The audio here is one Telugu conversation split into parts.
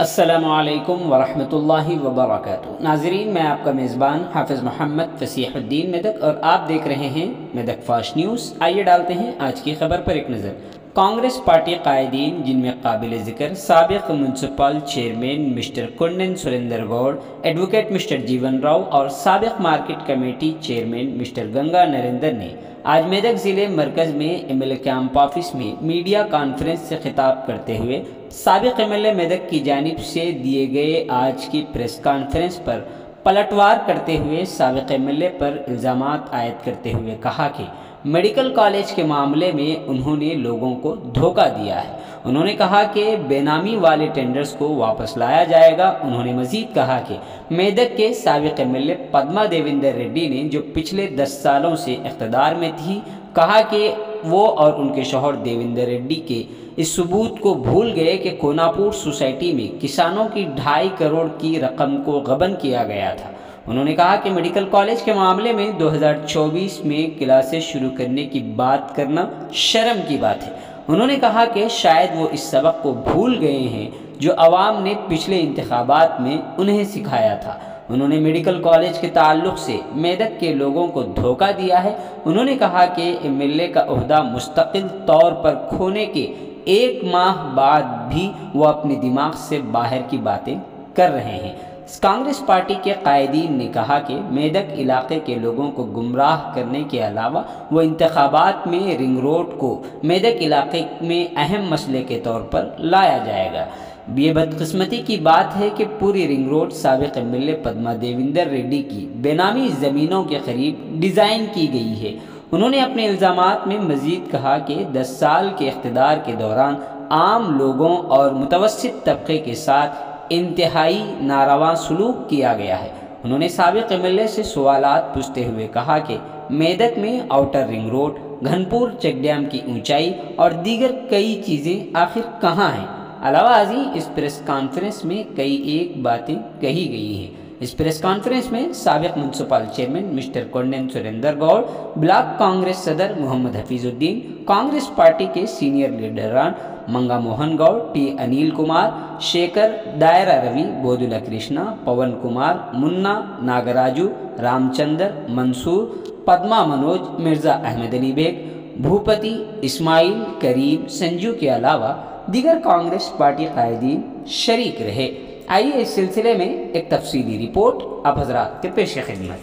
अस्सलामुअलैकुम वरहमतुल्लाहि वबरकातुहू। नाज़रीन, मैं आपका मेज़बान हाफ़िज़ मोहम्मद फ़सीहुद्दीन मेदक और आप देख रहे हैं मेदक फास्ट न्यूज़। आइए डालते हैं आज की खबर पर एक नज़र। कांग्रेस पार्टी कायदीन, जिनमें काबिल ज़िक्र साबिक़ municipal chairman mister Kundan Surender Goud, advocate mister Jeevan Rao और साबिक़ market committee chairman mister Ganga Narendra ने आज मेदक ज़िले मरकज़ में एमएलए कैंप ऑफिस में मीडिया कॉन्फ्रेंस से खिताब करते हुए साबिक़ एमएलए मेदक की जानिब से दिए गए आज की प्रेस कॉन्फ्रेंस पर पलटवार करते हुए साबिक़ एमएलए पर इल्ज़ामात आयद करते हुए कहा कि मेडिकल कॉलेज के मामले में उन्होंने लोगों को धोखा दिया है। उन्होंने कहा कि बेनामी वाले टेंडर्स को वापस लाया जाएगा। उन्होंने मज़ीद कहा कि मेदक के साबिक़ एमएलए पद्मा देवेंद्र रेड्डी ने, जो पिछले 10 सालों से इक़्तिदार में थी, कहा कि वो और उनके शौहर देवेंद्र रेड्डी के इस सबूत को भूल गए कि कोनापुर सोसाइटी में किसानों की 2.5 करोड़ की रकम को गबन किया गया था। उन्होंने कहा कि मेडिकल कॉलेज के मामले में 2024 में क्लासेस शुरू करने की बात करना शर्म की बात है। उन्होंने कहा कि शायद वो इस सबक को भूल गए हैं जो अवाम ने पिछले इंतखाबात में उन्हें सिखाया था। उन्होंने मेडिकल कॉलेज के ताल्लुक़ से मेदक के लोगों को धोखा दिया है। उन्होंने कहा कि एमएलए का ओहदा मुस्तकिल तौर पर खोने के 1 माह बाद भी वो अपने दिमाग से बाहर की बातें कर रहे हैं। कांग्रेस पार्टी के कायदीन ने कहा कि मेदक इलाके के लोगों को गुमराह करने के अलावा वो इंतखाबात में रिंग रोड को मेदक इलाके में अहम मसले के तौर पर लाया जाएगा। ये बदकिस्मती की बात है कि पूरी रिंग रोड साबिक़ एमएलए पद्मा देवेंद्र रेड्डी की बेनामी ज़मीनों के करीब डिज़ाइन की गई है। उन्होंने अपने इल्ज़ामात में मज़ीद कहा कि 10 साल के इक़्तिदार के दौरान आम लोगों और मुतवस्सित तबके के साथ इंतहाई नारवा सलूक किया गया है। उन्होंने साबिक़ एमएलए से सवालात पूछते हुए कहा कि मेदक में outer ring road, Ghanpur check dam की ऊंचाई और दीगर कई चीज़ें आखिर कहाँ हैं। अलावा इस प्रेस कॉन्फ्रेंस में कई एक बातें कही गई हैं। इस प्रेस कॉन्फ्रेंस में साबिक़ municipal chairman mister Kundan Surender Goud, block Congress सदर मोहम्मद हफीजुद्दीन, कांग्रेस पार्टी के सीनियर लीडरान मंगा मोहन गौड़, टी अनिल कुमार, शेखर, दायरा रवि, बोदुला कृष्णा, पवन कुमार, मुन्ना, नागराजू, रामचंद्र, मंसूर, पद्मा मनोज, मिर्ज़ा अहमद अली बेग, भूपति, इस्माइल, करीम, संजू के अलावा दीगर कांग्रेस पार्टी कायदीन शरीक रहे। आइए इस सिलसिले में एक तफसीली रिपोर्ट आप हजरात के पेश खिदमत।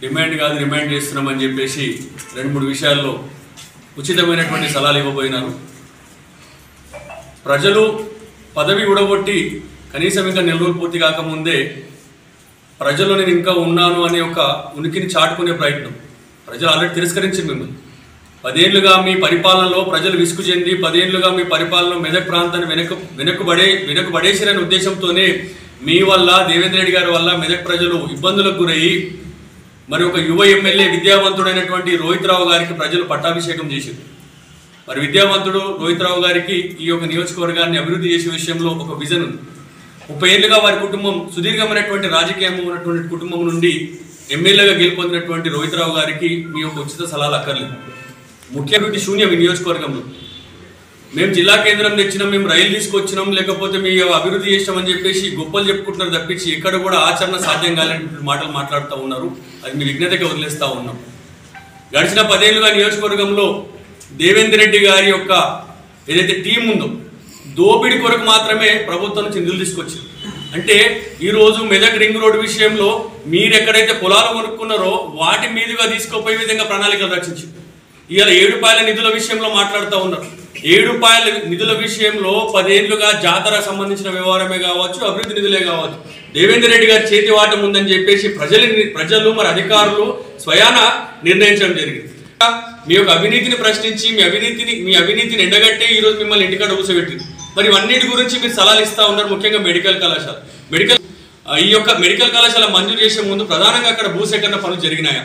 डिमांड काదు रिमांड చేస్తున్నామని చెప్పేసి 2-3 విషయాల్లో ఉచితమైనటువంటి సలహాలు ఇవ్వబోయినారు. ప్రజలు పదవి ఉడగొట్టి కనీసం ఇంకా నెల రోజులు పూర్తి కాకముందే ప్రజల్లో నేను ఇంకా ఉన్నాను అనే ఒక ఉనికిని చాటుకునే ప్రయత్నం. ప్రజలు ఆల్రెడీ తిరస్కరించారు మిమ్మల్ని. 10 ఏళ్లుగా మీ పరిపాలనలో ప్రజలు విసుగు చెంది 10 ఏళ్లుగా మీ పరిపాలనలో మెదక్ ప్రాంతాన్ని వెనకబడేసిరనే ఉద్దేశంతోనే మీ వల్ల దేవేంద్ర రెడ్డి గారి వల్ల మెదక్ ప్రజలు ఇబ్బందులకు గురయ్యి మరి ఒక యువ ఎమ్మెల్యే విద్యావంతుడైనటువంటి రోహిత్ రావు గారికి ప్రజలు పట్టాభిషేకం చేశారు. మరి విద్యావంతుడు రోహిత్ రావు గారికి ఈ యొక్క నియోజకవర్గాన్ని అభివృద్ధి చేసే విషయంలో ఒక విజన్ ఉంది. 30 ఏళ్లుగా వారి కుటుంబం సుదీర్ఘమైనటువంటి రాజకీయం ఉన్నటువంటి కుటుంబం నుండి ఎమ్మెల్యేగా గెలుపొందినటువంటి రోహిత్ రావు గారికి మీ యొక్క ఉచిత సలహాలు అక్కర్లేదు. ముఖ్యమంత్రి శూన్యం ఈ నియోజకవర్గంలో. మేము జిల్లా కేంద్రం తెచ్చినాం, మేము రైలు తీసుకొచ్చినాం, లేకపోతే మీ అభివృద్ధి చేసామని చెప్పేసి గొప్పలు చెప్పుకుంటున్నారు తప్పించి ఎక్కడ కూడా ఆచరణ సాధ్యం కాలేనటువంటి మాటలు మాట్లాడుతూ ఉన్నారు. అది మీ విఘ్నతకి వదిలేస్తూ ఉన్నాం. గడిచిన 10 ఏళ్లుగా నియోజకవర్గంలో దేవేంద్ర రెడ్డి గారి యొక్క ఏదైతే టీం ఉందో దోపిడీ కొరకు మాత్రమే ప్రభుత్వం నుంచి నిధులు తీసుకొచ్చారు. అంటే ఈరోజు మెదక్ రింగ్ రోడ్డు విషయంలో మీరు ఎక్కడైతే పొలాలు కొనుక్కున్నారో వాటి మీదుగా తీసుకుపోయే విధంగా ప్రణాళికలు రచించారు. ఇవాళ 7 రూపాయల నిధుల విషయంలో మాట్లాడుతూ ఉన్నారు. 7 రూపాయల నిధుల విషయంలో 10 ఏళ్లుగా జాతర సంబంధించిన వ్యవహారమే కావచ్చు, అభివృద్ధి నిధులే కావచ్చు, దేవేంద్ర రెడ్డి గారి చేతి వాటం ఉందని చెప్పేసి ప్రజలు మరి అధికారులు స్వయాన నిర్ణయించడం జరిగింది. మీ యొక్క అవినీతిని ప్రశ్నించి మీ అవినీతిని ఎండగట్టే ఈరోజు మిమ్మల్ని ఇంటికాడ కూర్చోబెట్టింది. మరి అన్నిటి గురించి మీరు సలహాలు ఇస్తూ ఉన్నారు. ముఖ్యంగా మెడికల్ కళాశాల ఈ యొక్క మెడికల్ కళాశాల మంజూరు చేసే ముందు ప్రధానంగా అక్కడ భూసేకరణ పనులు జరిగినాయా?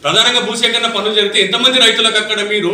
ప్రధానంగా భూసేకరణ పనులు జరిగితే ఎంతమంది రైతులకు అక్కడ మీరు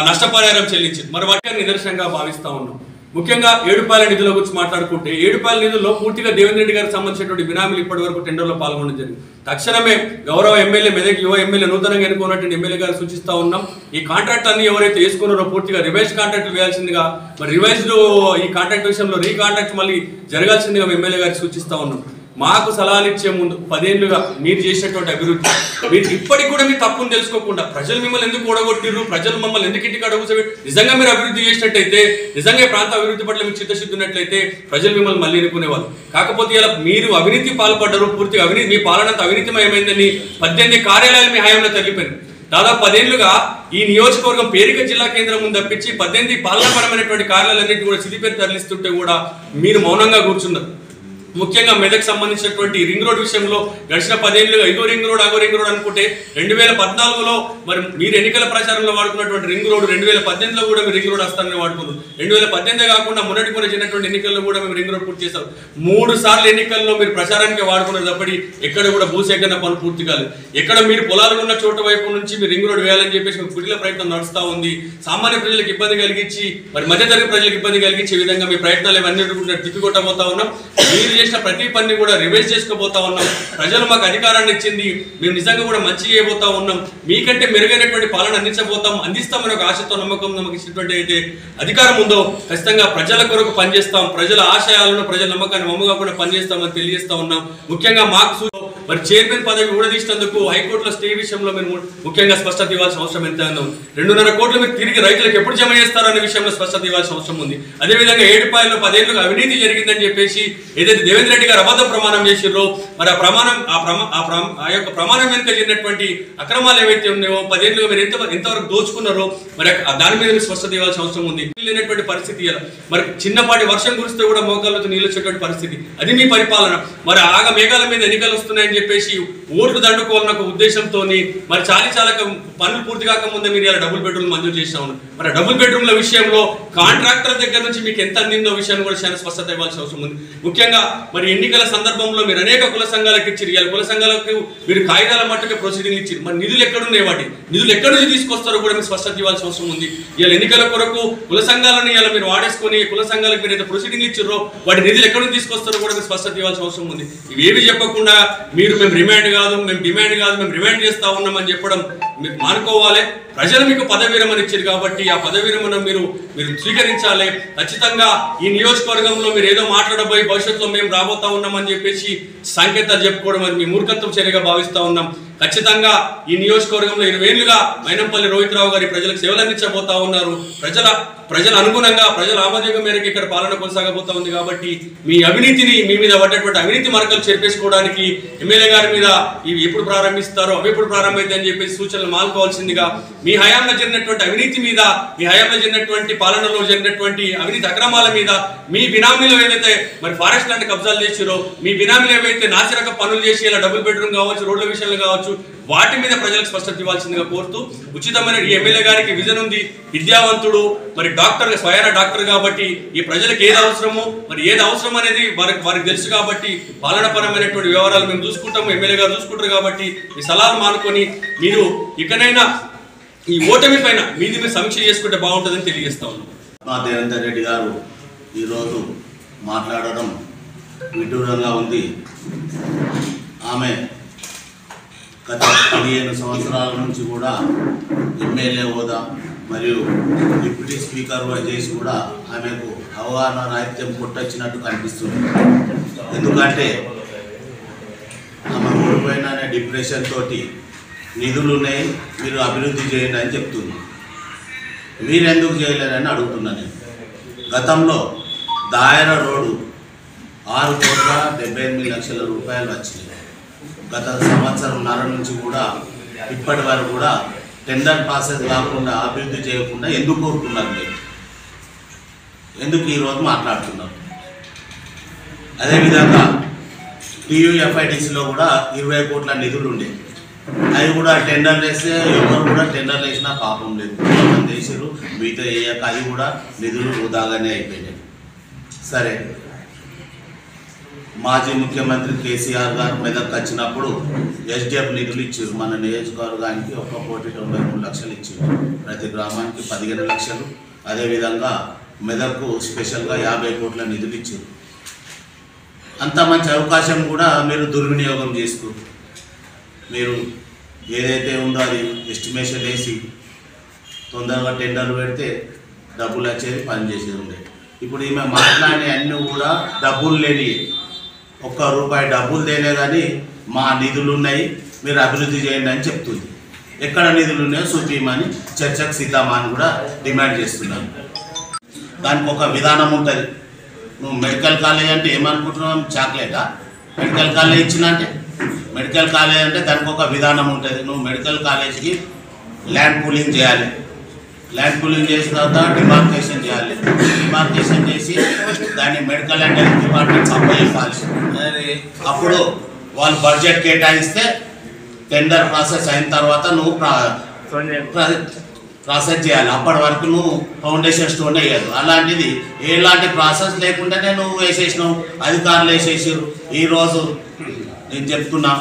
నష్టపరిహారం చెల్లించారు? మరి వాటిని నిదర్శనంగా భావిస్తూ ఉన్నాం. ముఖ్యంగా ఏడుపాయల నిధుల గురించి మాట్లాడుకుంటే ఏడుపాయల నిధుల్లో పూర్తిగా దేవేంద్ర రెడ్డి గారికి సంబంధించినటువంటి బినామీలు ఇప్పటి వరకు టెండర్లో పాల్గొనడం జరిగింది. తక్షణమే గౌరవ ఎమ్మెల్యే మెదక్ యువ ఎమ్మెల్యే నూతనంగా ఎన్నుకున్నటువంటి ఎమ్మెల్యే గారు సూచిస్తూ ఉన్నాం. ఈ కాంట్రాక్ట్ అన్ని ఎవరైతే వేసుకున్నారో పూర్తిగా రివైజ్ కాంట్రాక్ట్లు వేయాల్సిందిగా, మరి రివైజ్డ్ ఈ కాంట్రాక్ట్ విషయంలో రీకాంట్రాక్ట్ మళ్ళీ జరగాల్సిందిగా ఎమ్మెల్యే గారికి సూచిస్తూ ఉన్నాం. మాకు సలహాలు ఇచ్చే ముందు 10 ఏళ్లుగా మీరు చేసినటువంటి అభివృద్ధి, మీరు ఇప్పటికి కూడా మీ తప్పును తెలుసుకోకుండా ప్రజలు మిమ్మల్ని ఎందుకు ఓడగొట్టిర్రు, ప్రజలు మమ్మల్ని ఎందుకు ఇంటికి అడుగుతారు, నిజంగా మీరు అభివృద్ధి చేసినట్టయితే, నిజంగా ప్రాంత అభివృద్ధి పట్ల మీకు చిత్తశుద్ధి ఉన్నట్లయితే ప్రజలు మిమ్మల్ని మళ్ళీ ఎన్నుకునేవాళ్ళు. కాకపోతే ఇలా మీరు అవినీతి పాల్పడ్డారు, పూర్తిగా అవినీతి, మీ పాలనంత అవినీతిమయమైందని 18 కార్యాలయాలు మీ హయాంలో తరలిపోయింది. దాదాపు 10 ఏళ్లుగా ఈ నియోజకవర్గం పేరిక జిల్లా కేంద్రం ముందు తప్పించి 18 పాలనాపరమైనటువంటి కార్యాలయాలన్నింటి కూడా సిద్దిపేట తరలిస్తుంటే కూడా మీరు మౌనంగా కూర్చున్నారు. ముఖ్యంగా మెదక్ సంబంధించినటువంటి రింగ్ రోడ్ విషయంలో గడిచిన 10 ఏళ్లుగా ఇగో రింగ్ రోడ్ అగో రింగ్ రోడ్ అనుకుంటే 2014లో మరి మీరు ఎన్నికల ప్రచారంలో వాడుకున్నటువంటి రింగ్ రోడ్ 2018లో కూడా మీరు రింగ్ రోడ్ వస్తారని వాడుకున్నారు. 2018 కాకుండా మొన్నటి కూడా జరిగినటువంటి ఎన్నికల్లో కూడా మేము రింగ్ రోడ్ పూర్తి చేస్తాం. 3 సార్లు ఎన్నికల్లో మీరు ప్రచారానికి వాడుకున్నారు తప్పటి ఎక్కడ కూడా భూసేకరణ పనులు పూర్తి కాలేదు. ఎక్కడ మీరు పొలాలు ఉన్న చోట వైపు నుంచి మీరు రింగ్ రోడ్ వేయాలని చెప్పేసి మీకు కుటిల ప్రయత్నం నడుస్తూ ఉంది. సామాన్య ప్రజలకు ఇబ్బంది కలిగించి, మరి మధ్యతరగతి ప్రజలకు ఇబ్బంది కలిగించే విధంగా మీ ప్రయత్నాలు ఇవన్నీ తిప్పికొట్టబోతా ఉన్నాం. మీరు చేసిన ప్రతి పని కూడా రివైజ్ చేసుకోబోతా ఉన్నాం. ప్రజలు మాకు అధికారాన్ని ఇచ్చింది, మేము నిజంగా కూడా మంచి చేయబోతా ఉన్నాం, మీకంటే మెరుగైనటువంటి పాలన అందిస్తామని ఒక ఆశతో నమ్మకం నమ్మకం ఇచ్చినటువంటి అయితే అధికారం ఉందో ఖచ్చితంగా ప్రజల కొరకు పనిచేస్తాం, ప్రజల ఆశయాలను ప్రజల నమ్మకాన్ని మమ్మగా కూడా పనిచేస్తామని తెలియజేస్తా ఉన్నాం. ముఖ్యంగా మాకు మరి చైర్మన్ పదవి ఊడదీసినందుకు హైకోర్టులో స్టే విషయంలో మీరు ముఖ్యంగా స్పష్టత ఇవ్వాల్సిన అవసరం ఎంత ఉందో, 2.5 కోట్లు మీరు తిరిగి రైతులకు ఎప్పుడు జమ చేస్తారో అనే విషయంలో స్పష్టత ఇవ్వాల్సిన అవసరం ఉంది. అదేవిధంగా ఏడుపాయల్లో 10 ఏళ్లుగా అవినీతి జరిగిందని చెప్పేసి ఏదైతే దేవేంద్ర రెడ్డి గారు అబద్ధ ప్రమాణం చేసిర్రో, మరి ఆ యొక్క ప్రమాణం వెనుక జరిగినటువంటి అక్రమాలు ఏవైతే ఉన్నాయో 10 ఏళ్లుగా మీరు ఎంతవరకు దోచుకున్నారో మరి దాని మీద మీరు స్పష్టత ఇవ్వాల్సిన అవసరం ఉంది. లేనటువంటి పరిస్థితి ఇలా, మరి చిన్నపాటి వర్షం కురిస్తే కూడా మోకాళ్ళతో నీళ్ళు వచ్చేటువంటి పరిస్థితి, అది మీ పరిపాలన. మరి ఆగ మేఘాల మీద ఎన్నికలు వస్తున్నాయని చెప్పేసి ఓట్లు దండుకోవాలన్న ఒక ఉద్దేశంతో మరి చాలా పనులు పూర్తి కాకముందే మీరు ఇలా డబుల్ బెడ్రూమ్ మంజూరు చేస్తా ఉన్నారు. మరి డబుల్ బెడ్రూమ్ల విషయంలో కాంట్రాక్టర్ దగ్గర నుంచి మీకు ఎంత అందిందో విషయాన్ని కూడా చాలా స్పష్టత ఇవ్వాల్సిన అవసరం ఉంది. ముఖ్యంగా మరి ఎన్నికల సందర్భంలో మీరు అనేక కుల సంఘాలకు ఇచ్చారు, ఇలా కుల సంఘాలకు మీరు కాగితాల మట్టుకే ప్రొసీడింగ్ ఇచ్చారు. మరి నిధులు ఎక్కడున్నాయి, వాటి నిధులు ఎక్కడి నుంచి తీసుకొస్తారో కూడా మీరు స్పష్టత ఇవ్వాల్సిన అవసరం ఉంది. ఇలా ఎన్నికల కొరకు కుల సంఘాలను ఇలా మీరు వాడేసుకొని కుల సంఘాలకు మీరు అయితే ప్రొసీడింగ్ ఇచ్చారో వాటి నిధులు ఎక్కడి నుంచి తీసుకొస్తారో కూడా మీరు స్పష్టత ఇవ్వాల్సిన అవసరం ఉంది. ఇవేవి చెప్పకుండా మీరు మేము డిమాండ్ కాదు, మేము రిమాండ్ చేస్తా ఉన్నామని చెప్పడం మీరు మానుకోవాలి. ప్రజలు మీకు పదవి విరమణ ఇచ్చారు కాబట్టి ఆ పదవి విరమణ మీరు స్వీకరించాలి. ఖచ్చితంగా ఈ నియోజకవర్గంలో మీరు ఏదో మాట్లాడబోయి భవిష్యత్తులో మేము రాబోతా ఉన్నామని చెప్పేసి సంకేతాలు చెప్పుకోవడం అది మీ మూర్ఖత్వం చర్యగా భావిస్తా ఉన్నాం. ఖచ్చితంగా ఈ నియోజకవర్గంలో 20 ఏళ్లుగా మైనంపల్లి రోహిత్రావు గారి ప్రజలకు సేవలు అందించబోతా ఉన్నారు. ప్రజల అనుగుణంగా ప్రజల ఆమోదం మేరకు ఇక్కడ పాలన కొనసాగబోతా ఉంది. కాబట్టి మీ అవినీతిని, మీ మీద పడ్డటువంటి అవినీతి మార్గాలు చేర్పేసుకోవడానికి ఎమ్మెల్యే గారి మీద ఇవి ఎప్పుడు ప్రారంభిస్తారో అవి ఎప్పుడు ప్రారంభమైంది అని చెప్పేసి సూచనలు మాల్కోవాల్సిందిగా, మీ హయాంలో జరిగినటువంటి అవినీతి మీద, మీ హయాంలో జరిగినటువంటి పాలనలో జరిగినటువంటి అవినీతి అక్రమాల మీద, మీ బినామీలు ఏదైతే మరి ఫారెస్ట్ ల్యాండ్ కబ్జాలు చేసిరో, మీ బినామీలు ఏవైతే నాసిరక పనులు చేసి ఇలా డబుల్ బెడ్రూమ్ కావచ్చు, రోడ్ల విషయంలో కావచ్చు, వాటి మీద ప్రజలకు స్పష్టత ఇవ్వాల్సిందిగా కోరుతూ, ఉచితమైన ఈ ఎమ్మెల్యే గారికి విజన్ ఉంది, విద్యావంతుడు, మరి డాక్టర్, స్వయాన డాక్టర్ కాబట్టి ఈ ప్రజలకు ఏది అవసరమో మరి ఏది అవసరం అనేది వారికి తెలుసు కాబట్టి పాలనాపరమైనటువంటి వ్యవహారాలు మేము చూసుకుంటాము, ఎమ్మెల్యే గారు చూసుకుంటారు కాబట్టి ఈ సలహాలు మానుకొని మీరు ఇకనైనా ఈ ఓటమి పైన మీరు సమీక్ష చేసుకుంటే బాగుంటుందని తెలియజేస్తా ఉన్నాం. దేవేందర్ రెడ్డి గారు ఈరోజు మాట్లాడడం విడ్డూరంగా ఉంది. ఆమె గత 15 సంవత్సరాల నుంచి కూడా ఎమ్మెల్యే హోదా మరియు డిప్యూటీ స్పీకర్ చేసి కూడా ఆమెకు అవగాహన రాహిత్యం కొట్టొచ్చినట్టు కనిపిస్తుంది. ఎందుకంటే ఆమె ఓడిపోయిన డిప్రెషన్ తోటి నిధులు ఉన్నాయి, మీరు అభివృద్ధి చేయండి అని చెప్తుంది. వీరెందుకు చేయలేరని అడుగుతున్నాను నేను. గతంలో దాయర రోడ్డు 6,78,00,000 రూపాయలు వచ్చినాయి. గత సంవత్సరంన్నర నుంచి కూడా ఇప్పటి వరకు కూడా టెండర్ ప్రాసెస్ కాకుండా అభివృద్ధి చేయకుండా ఎందుకు కోరుకున్నారు మీరు? ఎందుకు ఈరోజు మాట్లాడుతున్నారు? అదేవిధంగా టీయూఎఫ్ఐడిసిలో కూడా 20 కోట్ల నిధులు ఉండే, అవి కూడా టెండర్లు వేస్తే ఎవరు కూడా టెండర్లు వేసినా పాపం లేదు, కొంతమంది వేసారు, మీతో వేయక అది కూడా నిధులు వృధాగానే అయిపోయినాయి. సరే, మాజీ ముఖ్యమంత్రి కేసీఆర్ గారు మెదక్ వచ్చినప్పుడు ఎస్డిఎఫ్ నిధులు ఇచ్చారు. మన నియోజకవర్గానికి 1,93,00,000 ఇచ్చారు, ప్రతి గ్రామానికి 15 లక్షలు. అదేవిధంగా మెదక్కు స్పెషల్గా 50 కోట్ల నిధులు ఇచ్చారు. అంత మంచి అవకాశం కూడా మీరు దుర్వినియోగం చేసుకో. మీరు ఏదైతే ఉందో అది ఎస్టిమేషన్ వేసి తొందరగా టెండర్లు పెడితే డబ్బులు వచ్చేది, పని చేసేది ఉండే. ఇప్పుడు ఈమె మాట్లాడే అన్నీ కూడా డబ్బులు లేని, ₹1 డబ్బులు తేలే కానీ మా నిధులు ఉన్నాయి, మీరు అభివృద్ధి చేయండి అని చెప్తుంది. ఎక్కడ నిధులు ఉన్నాయో చూపించమని చర్చకు సిద్ధమా అని కూడా డిమాండ్ చేస్తున్నాను. దానికి ఒక విధానం ఉంటుంది. నువ్వు మెడికల్ కాలేజ్ అంటే ఏమనుకుంటున్నావు, చాక్లెటా? మెడికల్ కాలేజ్ ఇచ్చిన అంటే మెడికల్ కాలేజ్ అంటే దానికి ఒక విధానం ఉంటుంది. నువ్వు మెడికల్ కాలేజ్కి ల్యాండ్ పూలింగ్ చేయాలి, ల్యాండ్ పూలింగ్ చేసిన తర్వాత డిమార్కేషన్ చేయాలి, డిమార్కేషన్ చేసి దాన్ని మెడికల్ అండ్ హెల్త్ డిపార్ట్మెంట్ అప్పచెప్పాలి. అప్పుడు వాళ్ళు బడ్జెట్ కేటాయిస్తే టెండర్ ప్రాసెస్ అయిన తర్వాత నువ్వు ప్రాసెస్ చేయాలి. అప్పటి వరకు నువ్వు ఫౌండేషన్ స్టోన్ వేయదు. అలాంటిది ఎలాంటి ప్రాసెస్ లేకుండానే నువ్వు వేసేసినావు, అధికారులు వేసేసారు. ఈరోజు నేను చెప్తున్నా,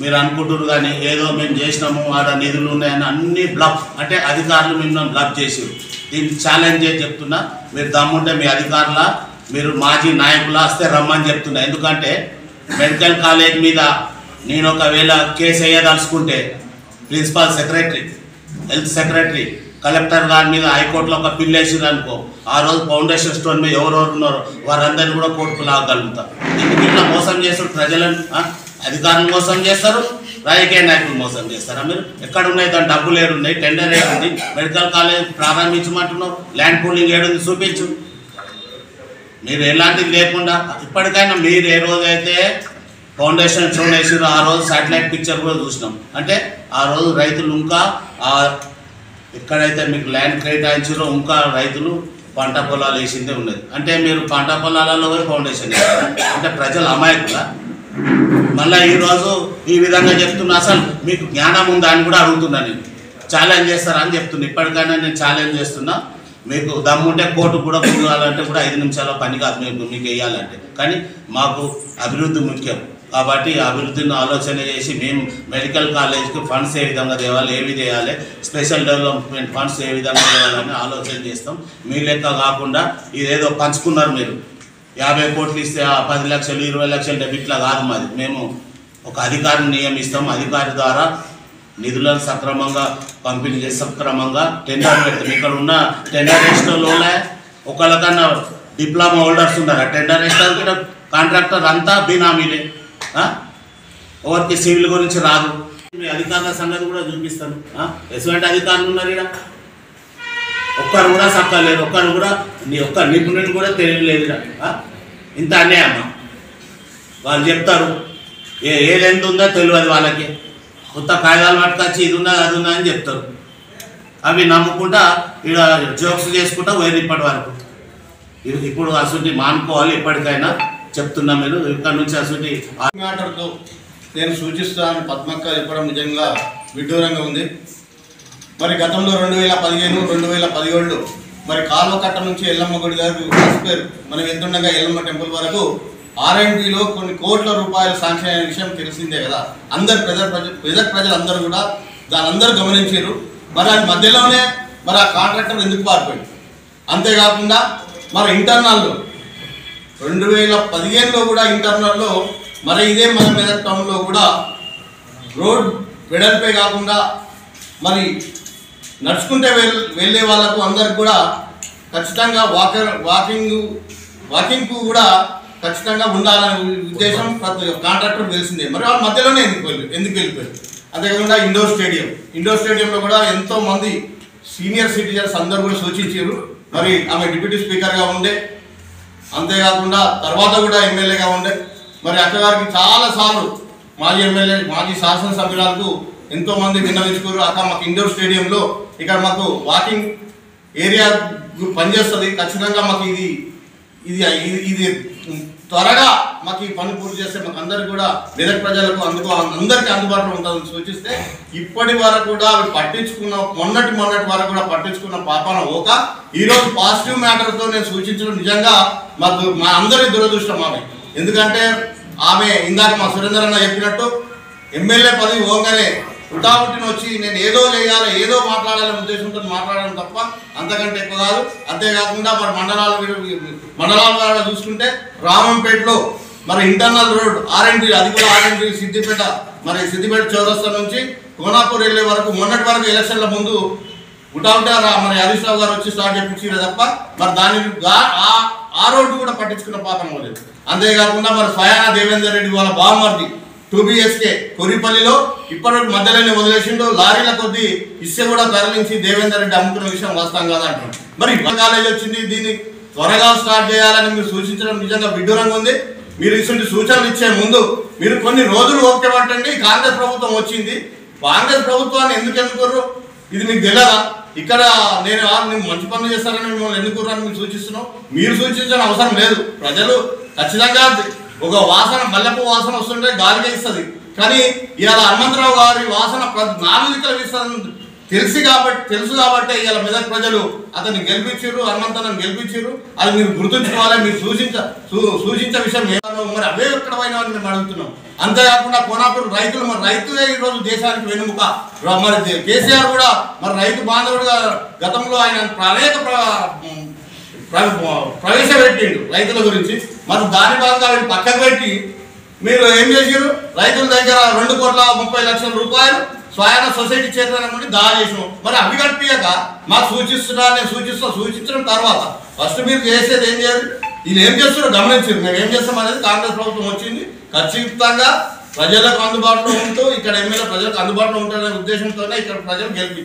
మీరు అనుకుంటున్నారు కానీ ఏదో మేము చేసినాము, ఆడ నిధులు ఉన్నాయని అన్ని బ్లఫ్, అంటే అధికారులు మిమ్మల్ని బ్లఫ్ చేసారు. దీన్ని ఛాలెంజ్ చేసి చెప్తున్నా, మీరు దమ్ముంటే మీ అధికారుల, మీరు మాజీ నాయకుల వస్తే రమ్మని చెప్తున్నా. ఎందుకంటే మెడికల్ కాలేజ్ మీద నేను ఒకవేళ కేసు వేయదలుచుకుంటే principal secretary, health secretary, collector గారి మీద హైకోర్టులో ఒక పిల్ వేసిరు అనుకో, ఆ రోజు ఫౌండేషన్ స్టోన్ మీద ఎవరెవరు ఉన్నారో వారందరినీ కూడా కోర్టుకు లాగలుగుతారు. ఎందుకు ఇట్లా మోసం చేస్తారు ప్రజలను? అధికారులు మోసం చేస్తారు, రాజకీయ నాయకులు మోసం చేస్తారా? మీరు ఎక్కడ ఉన్నాయి దాని డబ్బులు ఏడున్నాయి, టెండర్ ఏడుంది, మెడికల్ కాలేజ్ ప్రారంభించమంటున్నావు, ల్యాండ్ పూలింగ్ ఏడుంది చూపించు. మీరు ఎలాంటిది లేకుండా ఇప్పటికైనా మీరు ఏ రోజైతే ఫౌండేషన్ స్టోన్ వేసారు ఆ రోజు శాటిలైట్ పిక్చర్ కూడా చూసినాం. అంటే ఆ రోజు రైతులు ఇంకా ఎక్కడైతే మీకు ల్యాండ్ కేటాయించారో ఇంకా రైతులు పంట పొలాలు వేసిందే ఉన్నది. అంటే మీరు పంట పొలాలలో ఫౌండేషన్ వేసారు అంటే ప్రజలు అమాయకులా? మళ్ళీ ఈరోజు ఈ విధంగా చెప్తున్నా, అసలు మీకు జ్ఞానం ఉందా అని కూడా అడుగుతున్నా. నేను ఛాలెంజ్ చేస్తారా అని చెప్తున్నా. ఇప్పటికైనా నేను ఛాలెంజ్ చేస్తున్నా, మీకు దమ్ముంటే కోర్టు కూడా కూడాలంటే కూడా 5 నిమిషాల పని కాదు మీకు వేయాలంటే. కానీ మాకు అభివృద్ధి ముఖ్యం కాబట్టి అభివృద్ధిని ఆలోచన చేసి మేము మెడికల్ కాలేజ్కి ఫండ్స్ ఏ విధంగా తేవాలి, ఏవి చేయాలి, స్పెషల్ డెవలప్మెంట్ ఫండ్స్ ఏ విధంగా తేవాలని ఆలోచన చేస్తాం. మీ లెక్క కాకుండా ఇదేదో పంచుకున్నారు మీరు, 50 కోట్లు ఇస్తే 10 లక్షలు 20 లక్షలు డెబిట్లా కాదు మాది. మేము ఒక అధికారిని నియమిస్తాం, అధికారి ద్వారా నిధులను సక్రమంగా పంపిణీ చేసి సక్రమంగా టెండర్ పెడతాం. ఇక్కడ ఉన్న టెండర్ రిజిస్టర్లోనే ఒకళ్ళకన్నా డిప్లొమా హోల్డర్స్ ఉన్నారు. ఆ టెండర్ రిజిస్టర్ కాంట్రాక్టర్ అంతా బినామీలే, ఎవరికి సివిల్ గురించి రాదు. మీ అధికారుల సంగతి కూడా చూపిస్తాను. ఎటువంటి అధికారులు ఉన్నారు ఇక్కడ? ఒక్కరు కూడా సక్కలేరు, ఒక్కరు కూడా ఒక్క నిపుణుని కూడా తెలియలేదు. ఇంత అన్యాయమ్మా. వాళ్ళు చెప్తారు ఏది ఎంత ఉందో తెలియదు వాళ్ళకి, కొత్త కాగితాలు పట్టుకొచ్చి ఇది ఉన్నది అది ఉన్నది అని చెప్తారు. అవి నమ్ముకుంటా ఇక్కడ జోక్స్ చేసుకుంటా పోయారు ఇప్పటి వరకు. ఇప్పుడు అసలు మానుకోవాలి ఇప్పటికైనా చెప్తున్నా. మీరు ఇక్కడ నుంచి అసలు మాటలతో నేను సూచిస్తాను పద్మక్క చెప్పడం నిజంగా విడ్డూరంగా ఉంది. మరి గతంలో 2015, 2017 మరి కాలువ కట్ట నుంచి ఎల్లమ్మ గుడి గారు పేరు మనం వెళ్తుండగా ఎల్లమ్మ టెంపుల్ వరకు R&Dలో కొన్ని కోట్ల రూపాయలు శాంక్షన్ అయిన విషయం తెలిసిందే కదా. అందరు ప్రజలందరూ కూడా దాని అందరూ గమనించారు. మరి అది మధ్యలోనే మరి ఆ కాంట్రాక్టర్ ఎందుకు పారిపోయింది? అంతేకాకుండా మరి ఇంటర్నల్లో 2015లో కూడా ఇంటర్నల్లో మరి ఇదే మన మెదక్ టౌన్లో కూడా రోడ్ వెడల్పే కాకుండా మరి నడుచుకుంటే వెళ్ళే వాళ్ళకు అందరికి కూడా ఖచ్చితంగా వాకింగ్కు కూడా ఖచ్చితంగా ఉండాలనే ఉద్దేశం ప్రతి కాంట్రాక్టర్ తెలిసిందే. మరి వాళ్ళ మధ్యలోనే ఎందుకు వెళ్ళిపోయారు? అంతేకాకుండా ఇండోర్ స్టేడియంలో కూడా ఎంతోమంది సీనియర్ సిటిజన్స్ అందరూ కూడా సూచించారు. మరి ఆమె డిప్యూటీ స్పీకర్గా ఉండే, అంతేకాకుండా తర్వాత కూడా ఎమ్మెల్యేగా ఉండే. మరి అక్కగారికి చాలాసార్లు మాజీ ఎమ్మెల్యే, మాజీ శాసనసభ్యులకు ఎంతోమంది విన్నవించుకోరు. అక్క మాకు ఇండోర్ స్టేడియంలో ఇక్కడ మాకు వాకింగ్ ఏరియా పనిచేస్తుంది, ఖచ్చితంగా మాకు ఇది త్వరగా మాకు ఈ పని పూర్తి చేస్తే మాకు అందరికి కూడా మెదక్ ప్రజలకు అందరికీ అందుబాటులో ఉంటుందని సూచిస్తే ఇప్పటి వరకు కూడా అవి పట్టించుకున్న మొన్నటి వరకు కూడా పట్టించుకున్న పాపన ఓక ఈరోజు పాజిటివ్ మ్యాటర్తో నేను సూచించడం నిజంగా మా అందరి దురదృష్టం ఆమె. ఎందుకంటే ఆమె ఇందాక మా సురేందర్ అన్న చెప్పినట్టు ఎమ్మెల్యే పదవి పోగానే ఉటావుటిని వచ్చి నేను ఏదో చేయాలి ఏదో మాట్లాడాలనే ఉద్దేశంతో మాట్లాడడం తప్ప అంతకంటే ఎక్కువ కాదు. అంతేకాకుండా మరి మండలాల చూసుకుంటే రామంపేటలో మరి ఇంటర్నల్ రోడ్ R&D అది కూడా R&D సిద్దిపేట చౌరస్తా నుంచి కోనాపూర్ వెళ్ళే వరకు మొన్నటి వరకు ఎలక్షన్ల ముందు ఉటావుటా మరి హరీష్ రావు గారు వచ్చి స్టార్ట్ చేయించారు తప్ప మరి దాని ఆ రోడ్డు కూడా పట్టించుకున్న పాపం లేదు. అంతేకాకుండా మరి స్వయాన దేవేందర్ రెడ్డి వాళ్ళ బావమర్ది 2BHK కొరిపల్లిలో ఇప్పటివరకు మధ్యలోనే వదిలేసిండు. లారీల కొద్ది ఇస్తే కూడా తరలించి దేవేందర్ రెడ్డి అమ్ముకున్న విషయం వాస్తవం కాదా అంటున్నాడు. మరి ఇప్పుడు కాలేజ్ వచ్చింది, దీన్ని త్వరగా స్టార్ట్ చేయాలని మీరు సూచించడం నిజంగా విడ్డూరంగా ఉంది. మీరు ఇటువంటి సూచనలు ఇచ్చే ముందు మీరు కొన్ని రోజులు ఓకే పట్టండి. కాంగ్రెస్ ప్రభుత్వం వచ్చింది, కాంగ్రెస్ ప్రభుత్వాన్ని ఎందుకు ఎన్నుకోరు ఇది మీకు తెలియదా? ఇక్కడ నేను మంచి పనులు చేస్తారని మిమ్మల్ని ఎన్నుకోరని మీరు సూచిస్తున్నాం. మీరు సూచించిన అవసరం లేదు. ప్రజలు ఖచ్చితంగా ఒక వాసన మల్లెపూ వాసన వస్తుంటే గాలిగా ఇస్తుంది, కానీ ఇవాళ హనుమంతరావు గారి వాసన 4 దిక్కులు ఇస్తుంది తెలుసు కాబట్టి ఇవాళ మెదక్ ప్రజలు అతన్ని గెలిపించారు, హనుమంతను గెలిపించారు. అది మీరు గుర్తుంచుకోవాలి. మీరు సూచించే విషయం ఏమో మరి అవే ఎక్కడ పోయినా అని మేము అడుగుతున్నాం. అంతేకాకుండా కోనాపూర్ రైతులు మరి రైతులే ఈరోజు దేశానికి వెనుముక. మరి కేసీఆర్ కూడా మరి రైతు బాంధవుడుగా గతంలో ఆయన అనేక ప్రవేశపెట్టిండు రైతుల గురించి. మరి దాని భాగంగా వీళ్ళు పక్కకు పెట్టి మీరు ఏం చేసారు? రైతుల దగ్గర 2,30,00,000 రూపాయలు స్వయాన సొసైటీ చైర్మన్ నుండి దావా చేసినాం. మరి అవి కట్టియాక మాకు సూచించడం తర్వాత ఫస్ట్ మీరు చేసేది ఏం చేయాలి? వీళ్ళు ఏం చేస్తారో గమనించారు. మేము ఏం చేస్తాం అనేది కాంగ్రెస్ ప్రభుత్వం వచ్చింది. ఖచ్చితంగా ప్రజలకు అందుబాటులో ఉంటూ ఇక్కడ ఎమ్మెల్యే ప్రజలకు అందుబాటులో ఉంటారనే ఉద్దేశంతోనే ఇక్కడ ప్రజలు గెలిపి